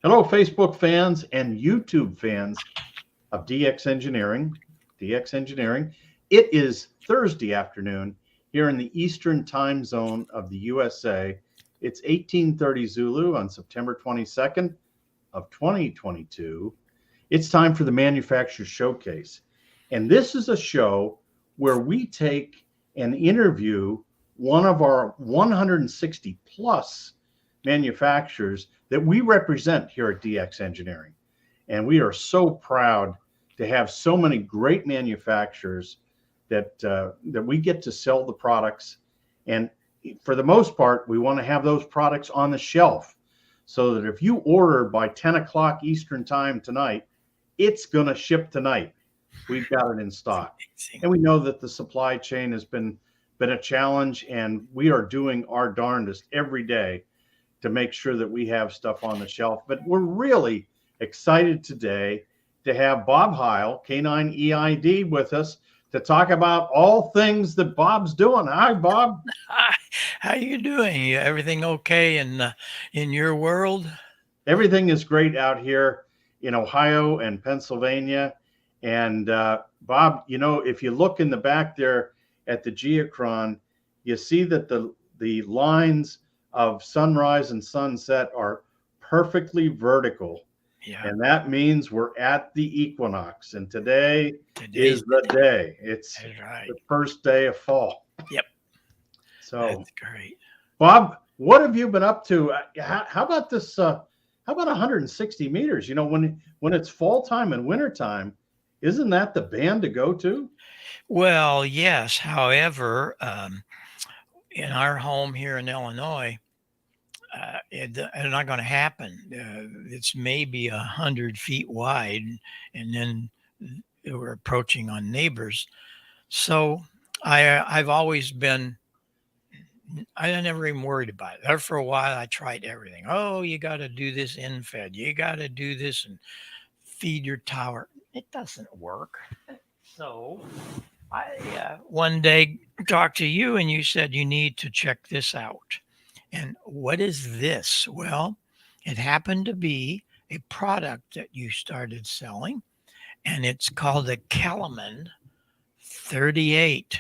Hello, Facebook fans and YouTube fans of DX Engineering. DX Engineering. It is Thursday afternoon here in the Eastern time zone of the USA. It's 1830 Zulu on September 22nd of 2022. It's time for the Manufacturer Showcase. And this is a show where we take and interview one of our 160 plus manufacturers that we represent here at DX Engineering. And we are so proud to have so many great manufacturers that we get to sell the products. And for the most part, we want to have those products on the shelf so that if you order by 10 o'clock Eastern time tonight, it's going to ship tonight. We've got it in stock. And we know that the supply chain has been a challenge, and we are doing our darndest every day to make sure that we have stuff on the shelf. But we're really excited today to have Bob Heil, K9EID, with us to talk about all things that Bob's doing. Hi, Bob. Hi. How you doing? Everything okay in your world? Everything is great out here in Ohio and Pennsylvania. And Bob, you know, if you look in the back there at the geochron, you see that the lines of sunrise and sunset are perfectly vertical. Yeah. And that means we're at the equinox. And today is the day. It's right. the first day of fall. Yep. So that's great. Bob, what have you been up to? How about this? How about 160 meters? You know, when it's fall time and winter time, isn't that the band to go to? Well, yes. However, in our home here in Illinois, it's not going to happen. It's maybe 100 feet wide, and then we're approaching on neighbors. So I've always been. I never even worried about it. There for a while, I tried everything. Oh, you got to do this in-fed. You got to do this and feed your tower. It doesn't work. So I one day talked to you and you said you need to check this out. And what is this? Well, it happened to be a product that you started selling, and it's called the Kellerman 38.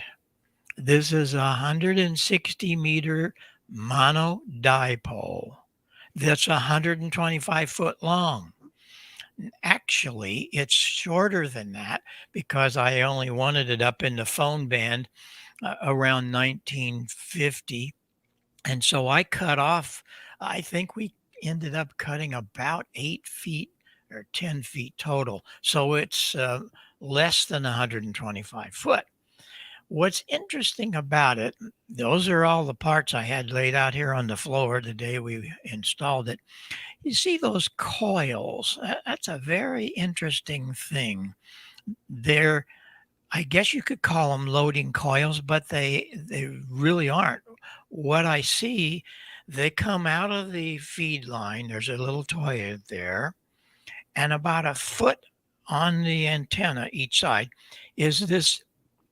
This is a 160 meter mono dipole that's 125 foot long. Actually, it's shorter than that because I only wanted it up in the phone band around 1950. And so I cut off, I think we ended up cutting about 8 feet or 10 feet total. So it's less than 125 foot. What's interesting about it, those are all the parts I had laid out here on the floor the day we installed it. You see those coils? That's a very interesting thing. They're, I guess you could call them loading coils, but they really aren't. What I see, they come out of the feed line. There's a little toy there, and about a foot on the antenna each side is this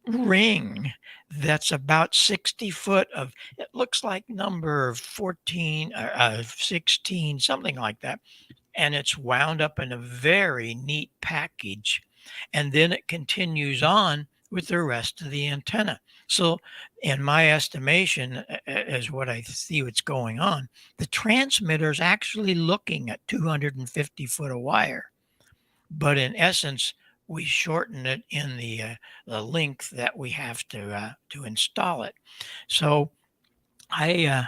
ring that's about 60 foot of, it looks like number 14 or 16, something like that. And it's wound up in a very neat package. And then it continues on with the rest of the antenna. So in my estimation, as what I see what's going on, the transmitter is actually looking at 250 foot of wire. But in essence, we shorten it in the length that we have to install it. So I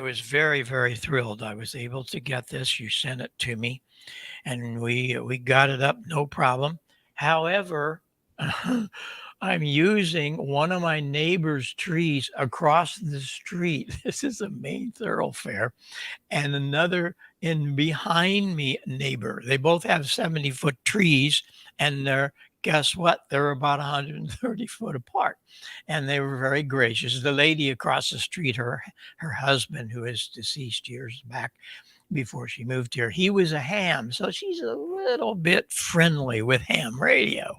was very, very thrilled. I was able to get this. You sent it to me, and we got it up, no problem. However, I'm using one of my neighbor's trees across the street. This is a main thoroughfare, and another in behind me neighbor. They both have 70-foot trees, and guess what? They're about 130 foot apart. And they were very gracious. The lady across the street, her husband, who is deceased years back before she moved here, he was a ham. So she's a little bit friendly with ham radio.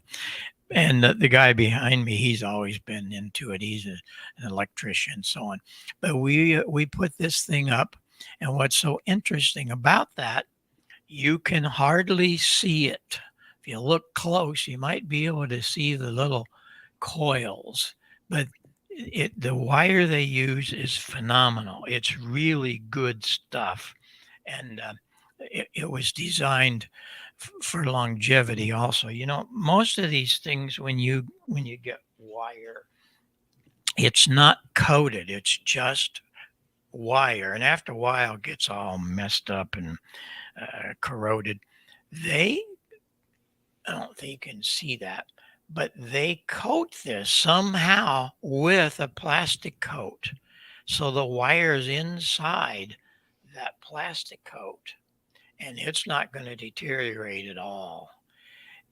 And the guy behind me, he's always been into it. He's an electrician and so on. But we put this thing up. And what's so interesting about that, You can hardly see it. If you look close, you might be able to see the little coils, but the wire they use is phenomenal. It's really good stuff, and it was designed for longevity. Also, most of these things when you get wire, it's not coated. It's just wire, and after a while, it gets all messed up and corroded. They I don't think you can see that, but they coat this somehow with a plastic coat. So the wire's inside that plastic coat and it's not going to deteriorate at all.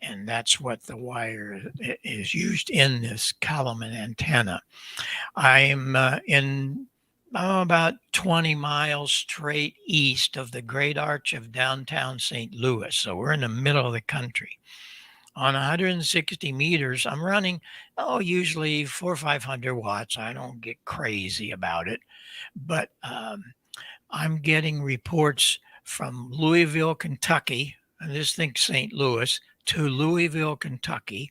And that's what the wire is used in this Kellerman antenna. I'm in about 20 miles straight east of the Great Arch of downtown St. Louis. So we're in the middle of the country. On 160 meters, I'm running, usually 400 or 500 watts. I don't get crazy about it, but I'm getting reports from Louisville, Kentucky, and just think St. Louis, to Louisville, Kentucky.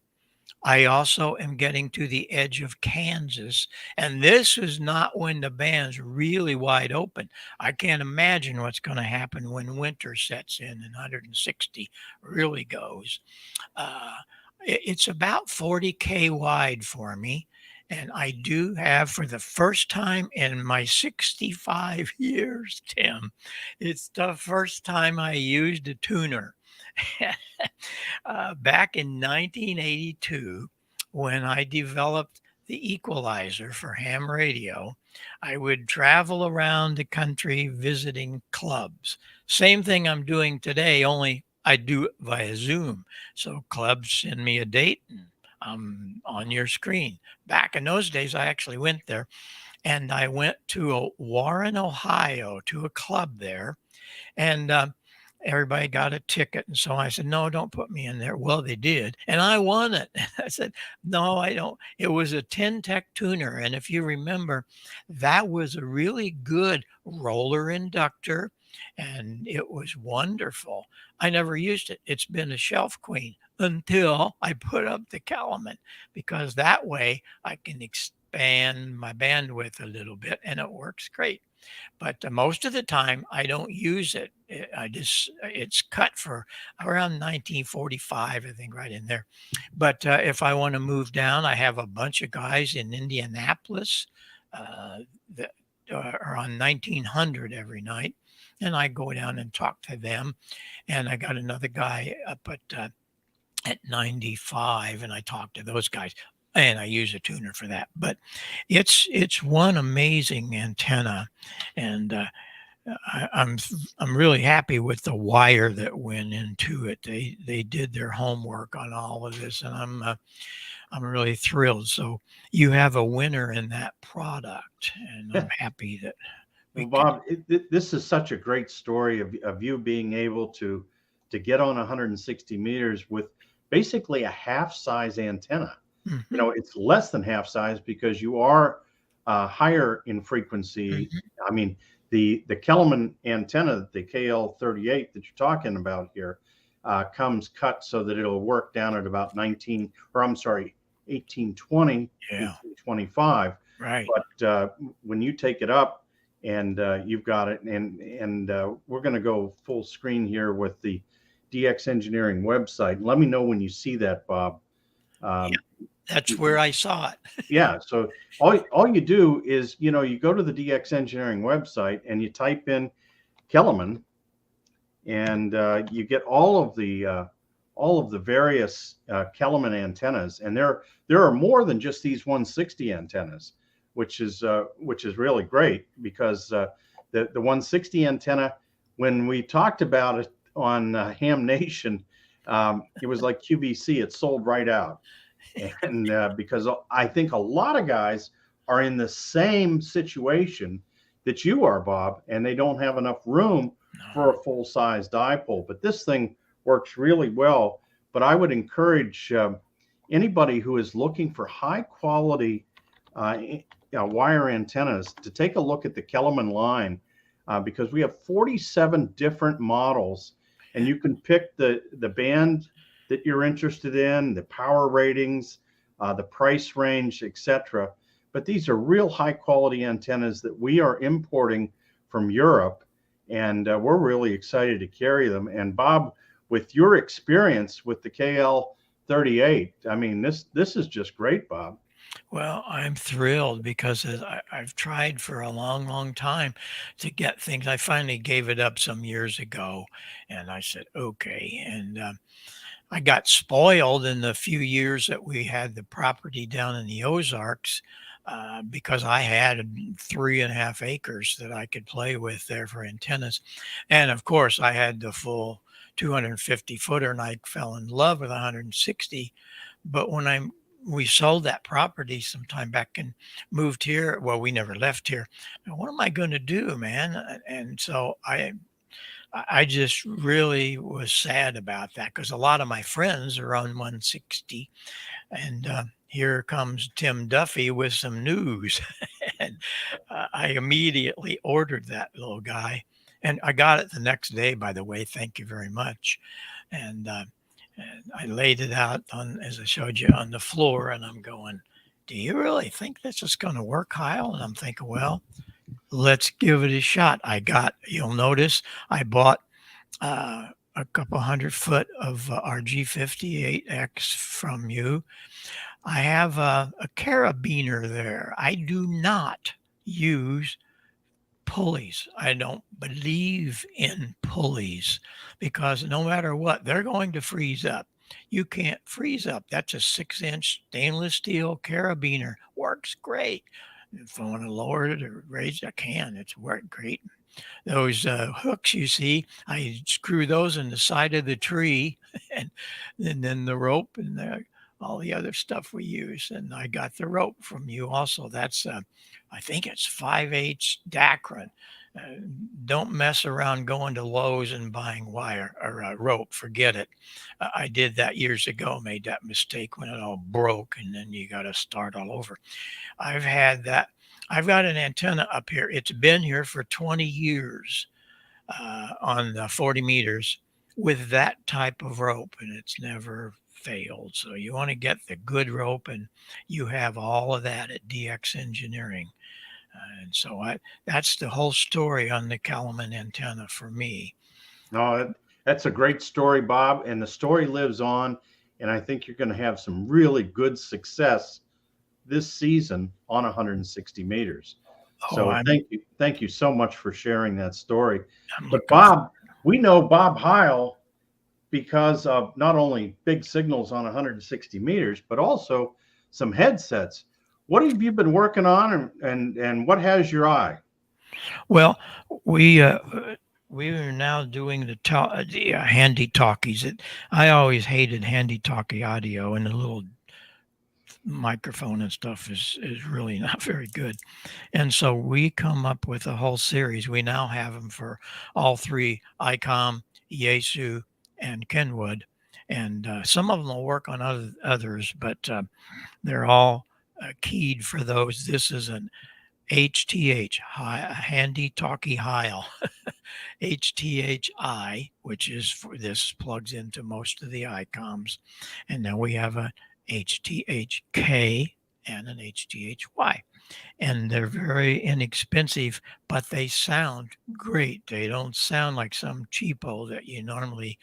I also am getting to the edge of Kansas. And this is not when the band's really wide open. I can't imagine what's going to happen when winter sets in and 160 really goes. Uh, it's about 40K wide for me. And I do have, for the first time in my 65 years, Tim, it's the first time I used a tuner. Back in 1982, when I developed the equalizer for ham radio, I would travel around the country visiting clubs. Same thing I'm doing today, only I do it via Zoom. So clubs send me a date and I'm on your screen. Back in those days, I actually went there and I went to Warren, Ohio, to a club there. And everybody got a ticket. And so I said, no, don't put me in there. Well, they did. And I won it. I said, no, I don't. It was a 10 tech tuner. And if you remember, that was a really good roller inductor. And it was wonderful. I never used it. It's been a shelf queen until I put up the Kellerman, because that way I can expand my bandwidth a little bit and it works great. But most of the time I don't use it. It's cut for around 1945, I think, right in there. But if I want to move down, I have a bunch of guys in Indianapolis that are on 1900 every night, and I go down and talk to them. And I got another guy up at 95, and I talk to those guys. And I use a tuner for that, but it's one amazing antenna, and I'm really happy with the wire that went into it. They did their homework on all of this, and I'm really thrilled. So you have a winner in that product, and I'm happy that we Well, Bob, this is such a great story of you being able to get on 160 meters with basically a half size antenna. Mhm. It's less than half size because you are higher in frequency. Mhm. I mean, the Kellerman antenna, the KL38 that you're talking about here, comes cut so that it'll work down at about 1820, Yeah, 1825. right. But when you take it up and you've got it, and we're going to go full screen here with the DX Engineering website. Let me know when you see that, Bob. Yeah, Um, that's where I saw it. yeah. So all you do is, you go to the DX Engineering website and you type in Kellerman, and you get all of the various Kellerman antennas, and there are more than just these 160 antennas, which is really great, because the 160 antenna, when we talked about it on Ham Nation, it was like QVC, it sold right out. And because I think a lot of guys are in the same situation that you are, Bob, and they don't have enough room for a full size dipole. But this thing works really well. But I would encourage anybody who is looking for high quality wire antennas to take a look at the Kellerman line, because we have 47 different models. and you can pick the band that you're interested in, the power ratings, the price range, etc. But these are real high quality antennas that we are importing from Europe, and we're really excited to carry them. And Bob, with your experience with the KL38, I mean, this is just great, Bob. Well, I'm thrilled because I've tried for a long, long time to get things. I finally gave it up some years ago, and I said, okay. And I got spoiled in the few years that we had the property down in the Ozarks because I had 3.5 acres that I could play with there for antennas. And of course, I had the full 250 footer, and I fell in love with 160. But when we sold that property some time back and moved here. Well, we never left here. Now, what am I going to do, man? And so I just really was sad about that because a lot of my friends are on 160, and here comes Tim Duffy with some news, and I immediately ordered that little guy, and I got it the next day. By the way, thank you very much, and I laid it out on, as I showed you, on the floor, and I'm going, "Do you really think this is going to work, Kyle?" And I'm thinking, well, let's give it a shot. You'll notice I bought a couple 100 foot of RG58X from you. I have a carabiner there. I do not use pulleys. I don't believe in pulleys because no matter what, they're going to freeze up. You can't freeze up. That's a 6-inch stainless steel carabiner. Works great. If I want to lower it or raise it, I can. It's worked great. Those hooks you see, I screw those in the side of the tree, and, then the rope and all the other stuff we use. And I got the rope from you also. That's I think it's 5/8 Dacron. Uh, don't mess around going to Lowe's and buying wire or rope. Forget it. I did that years ago. Made that mistake when it all broke, and then you got to start all over. I've had that. I've got an antenna up here. It's been here for 20 years on the 40 meters with that type of rope, and it's never failed. So you want to get the good rope, and you have all of that at DX Engineering. And so that's the whole story on the Kellerman antenna for me. No, that's a great story, Bob, and the story lives on. And I think you're going to have some really good success this season on 160 meters. Oh, So thank you so much for sharing that story. I'm But looking for. Bob, we know Bob Heil because of not only big signals on 160 meters, but also some headsets. What have you been working on, and what has your eye? Well, we uh, we are now doing the handy talkies. I always hated handy talkie audio, and the little microphone and stuff is really not very good. And so we come up with a whole series. We now have them for all three: ICOM, Yaesu, and Kenwood. And some of them will work on others, but they're all keyed for those. This is an HTH, handy talkie Heil, HTHI, which is for this plugs into most of the ICOMs. And then we have a HTHK and an HTHY. And they're very inexpensive, but they sound great. They don't sound like some cheapo that you normally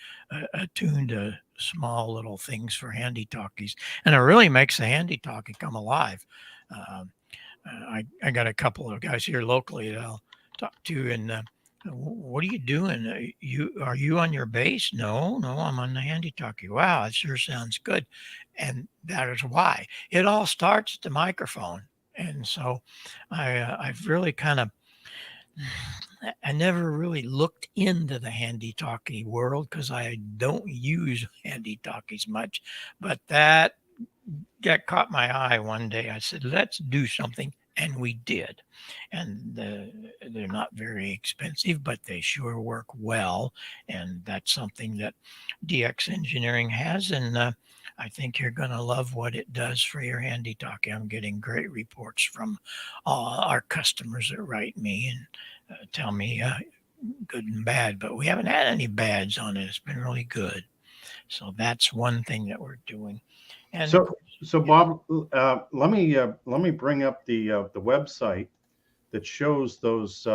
attune to small little things for handy talkies. And it really makes the handy talkie come alive. Um, I got a couple of guys here locally that I'll talk to, and what are you doing? Are you on your bass? No, no, I'm on the handy talkie. Wow, it sure sounds good, and that is why it all starts at the microphone. And so I've really kind of I never really looked into the handy talkie world because I don't use handy talkies much, but that caught my eye one day. I said, let's do something. And we did. And they're not very expensive, but they sure work well. And that's something that DX Engineering has. And I think you're going to love what it does for your handy talkie. I'm getting great reports from our customers that write me and tell me good and bad, but we haven't had any bads on it. It's been really good. So that's one thing that we're doing. And of So, course, so Bob, let me bring up the website that shows those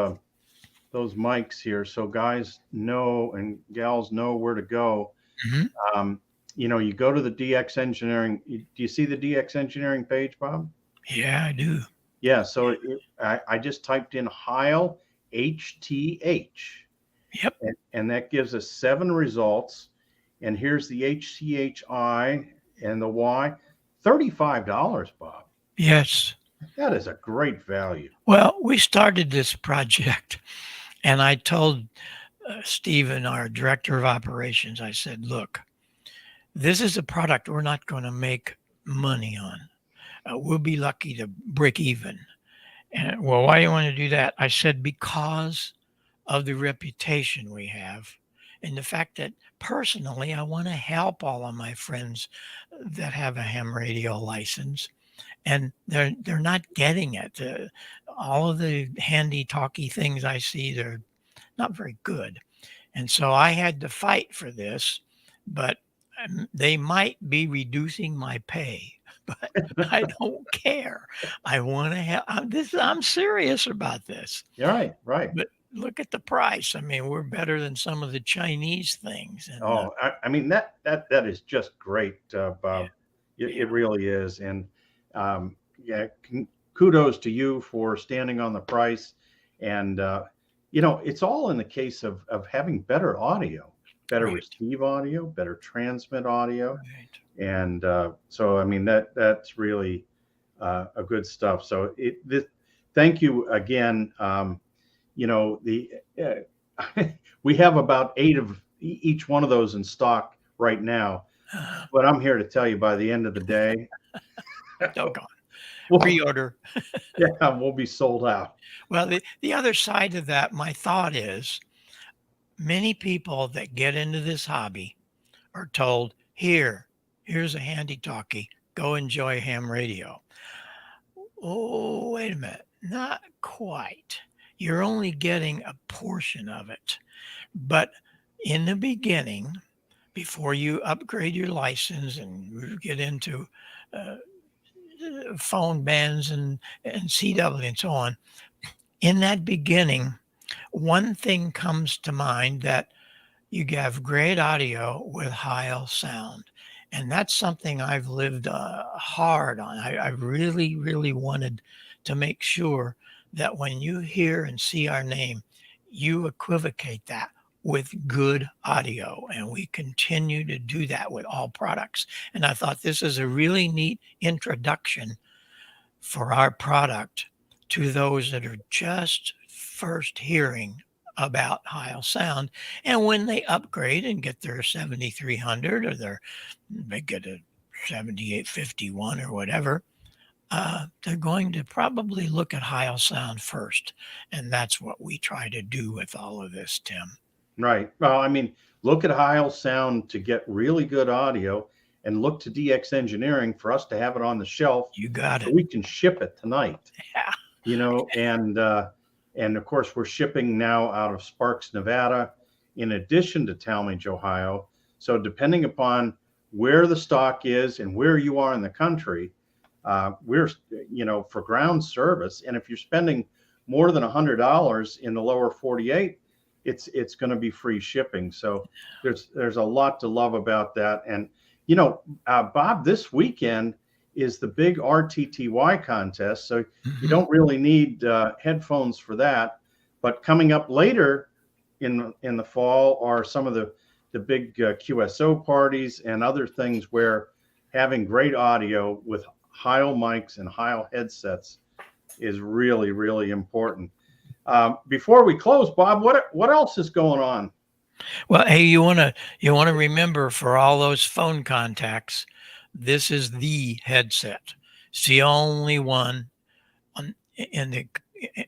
mics here, so guys know and gals know where to go. mhm, Um, you go to the DX Engineering. Do you see the DX Engineering page, Bob? yeah, I do. Yeah. So I just typed in Heil HTH, Yep. and that gives us 7 results. And here's the HCHI and the Y. $35, Bob. Yes. That is a great value. Well, we started this project, and I told Stephen, our director of operations, I said, look, this is a product we're not going to make money on. We'll be lucky to break even. And well, why do you want to do that? I said, because of the reputation we have and the fact that personally, I want to help all of my friends that have a ham radio license and they're not getting it. All of the handy talky things I see, they're not very good. And so I had to fight for this, but they might be reducing my pay, but I don't care. I want to have this. I'm serious about this. Right, right. But look at the price. I mean, we're better than some of the Chinese things. And Oh, I mean that is just great, yeah, Bob. It yeah, really is, and yeah, kudos to you for standing on the price. And it's all in the case of having better audio, better right, receive audio, better transmit audio, right. and so I mean that's really a good stuff. So thank you again. The we have about 8 of each one of those in stock right now, Uh, but I'm here to tell you by the end of the day, Doggone. well, Pre-order. yeah, we'll be sold out. Well, the other side of that, my thought is many people that get into this hobby are told, here's a handy talkie. Go enjoy ham radio. Oh, wait a minute. Not quite. You're only getting a portion of it. But in the beginning, before you upgrade your license and get into uh, phone bands and CW and so on, in that beginning, one thing comes to mind that you have great audio with Heil Sound. And that's something I've lived hard on. I really, really wanted to make sure that when you hear and see our name, you equivocate that with good audio. And we continue to do that with all products. And I thought this is a really neat introduction for our product to those that are just first hearing about Heil Sound. And when they upgrade and get their 7300 or they get a 7851 or whatever, they're going to probably look at Heil Sound first. And that's what we try to do with all of this, Tim. Right. Well, I mean, look at Heil Sound to get really good audio, and look to DX Engineering for us to have it on the shelf You got so it. we can ship it tonight. Yeah. And of course we're shipping now out of Sparks, Nevada, in addition to Talmadge, Ohio. So depending upon where the stock is and where you are in the country, we're for ground service. And if you're spending more than $100 in the lower 48, it's going to be free shipping. So there's a lot to love about that. And Bob, this weekend is the big RTTY contest. So you don't really need headphones for that. But coming up later in the fall are some of the big QSO parties and other things where having great audio with Heil mics and Heil headsets is really, really important. Before we close, Bob, what else is going on? Well, hey, you wanna remember for all those phone contacts, this is the headset. It's the only one on in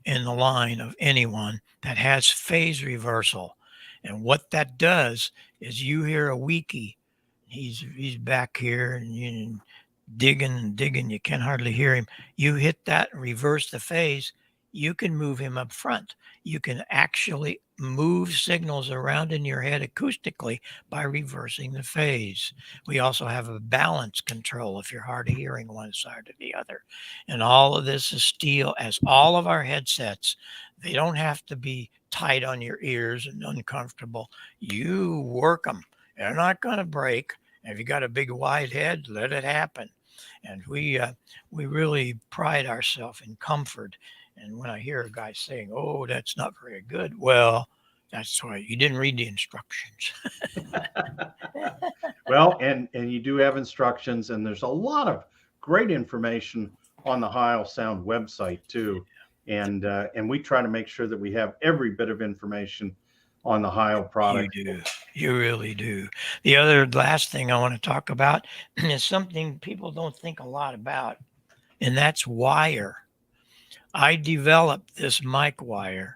the line of anyone that has phase reversal. And what that does is you hear a wiki. He's back here and digging and digging. You can hardly hear him. You hit that, reverse the phase. you can move him up front. You can actually move signals around in your head acoustically by reversing the phase. We also have a balance control if you're hard of hearing one side or the other. And all of this is steel, as all of our headsets. They don't have to be tight on your ears and uncomfortable. You work them. They're not going to break. If you got a big wide head, let it happen. And we really pride ourselves in comfort. And when I hear a guy saying, "Oh, that's not very good," well, that's why you didn't read the instructions. Well, and you do have instructions, and there's a lot of great information on the Heil Sound website too. And we try to make sure that we have every bit of information on the Heil You product. do. You really do. The other last thing I want to talk about is something people don't think a lot about, and that's wire. I developed this mic wire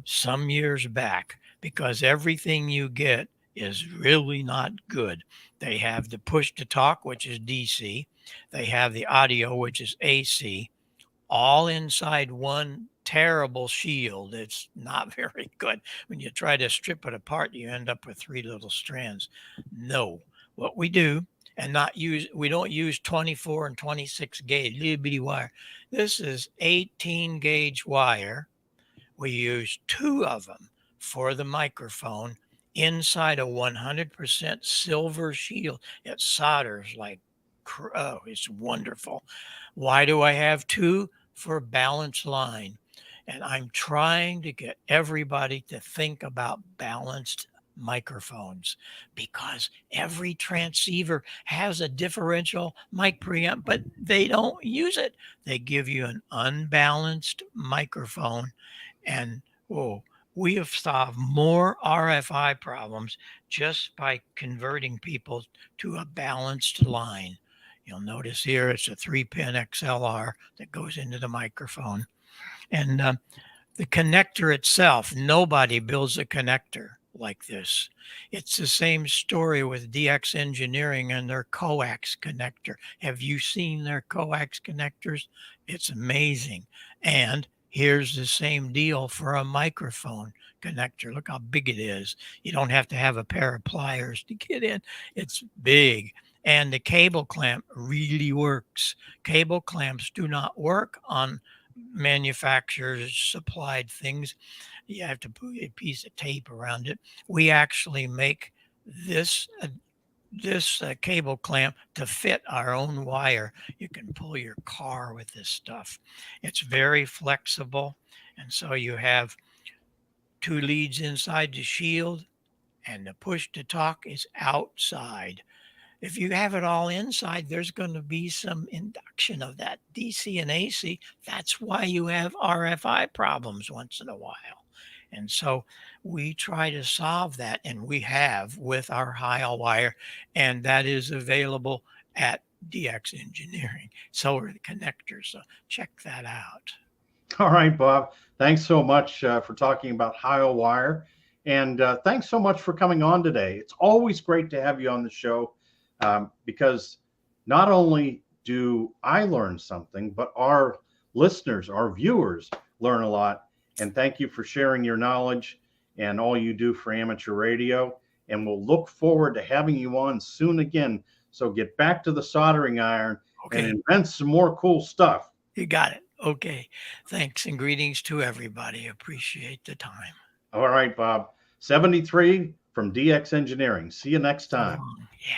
some years back because everything you get is really not good. They have the push to talk, which is DC, they have the audio, which is AC, all inside one terrible shield. It's not very good. When you try to strip it apart, you end up with three little strands. No, what we do, and not use, we don't use 24 and 26 gauge little bitty wire. This is 18 gauge wire. We use two of them for the microphone inside a 100% silver shield. It solders like, oh, it's wonderful. Why do I have two? For a balanced line. And I'm trying to get everybody to think about balanced microphones because every transceiver has a differential mic preamp, but they don't use it. They give you an unbalanced microphone, and oh, we have solved more RFI problems just by converting people to a balanced line. You'll notice here it's a 3-pin XLR that goes into the microphone. And the connector itself, nobody builds a connector like this. It's the same story with DX Engineering and their coax connector. Have you seen their coax connectors? It's amazing. And here's the same deal for a microphone connector. Look how big it is. You don't have to have a pair of pliers to get in. It's big. And the cable clamp really works. Cable clamps do not work on manufacturers supplied things. You have to put a piece of tape around it. We actually make this cable clamp to fit our own wire. You can pull your car with this stuff. It's very flexible, and so you have two leads inside the shield, and the push to talk is outside. If you have it all inside, there's going to be some induction of that DC and AC. That's why you have RFI problems once in a while. And so we try to solve that, and we have with our Heil wire, and that is available at DX Engineering. So are the connectors. So check that out. All right, Bob. Thanks so much for talking about Heil Wire. And thanks so much for coming on today. It's always great to have you on the show because not only do I learn something, but our listeners, our viewers learn a lot. And thank you for sharing your knowledge and all you do for amateur radio. And we'll look forward to having you on soon again. So get back to the soldering iron and invent some more cool stuff. You got it. Okay. Thanks and greetings to everybody. Appreciate the time. All right, Bob. 73 from DX Engineering. See you next time. Yeah.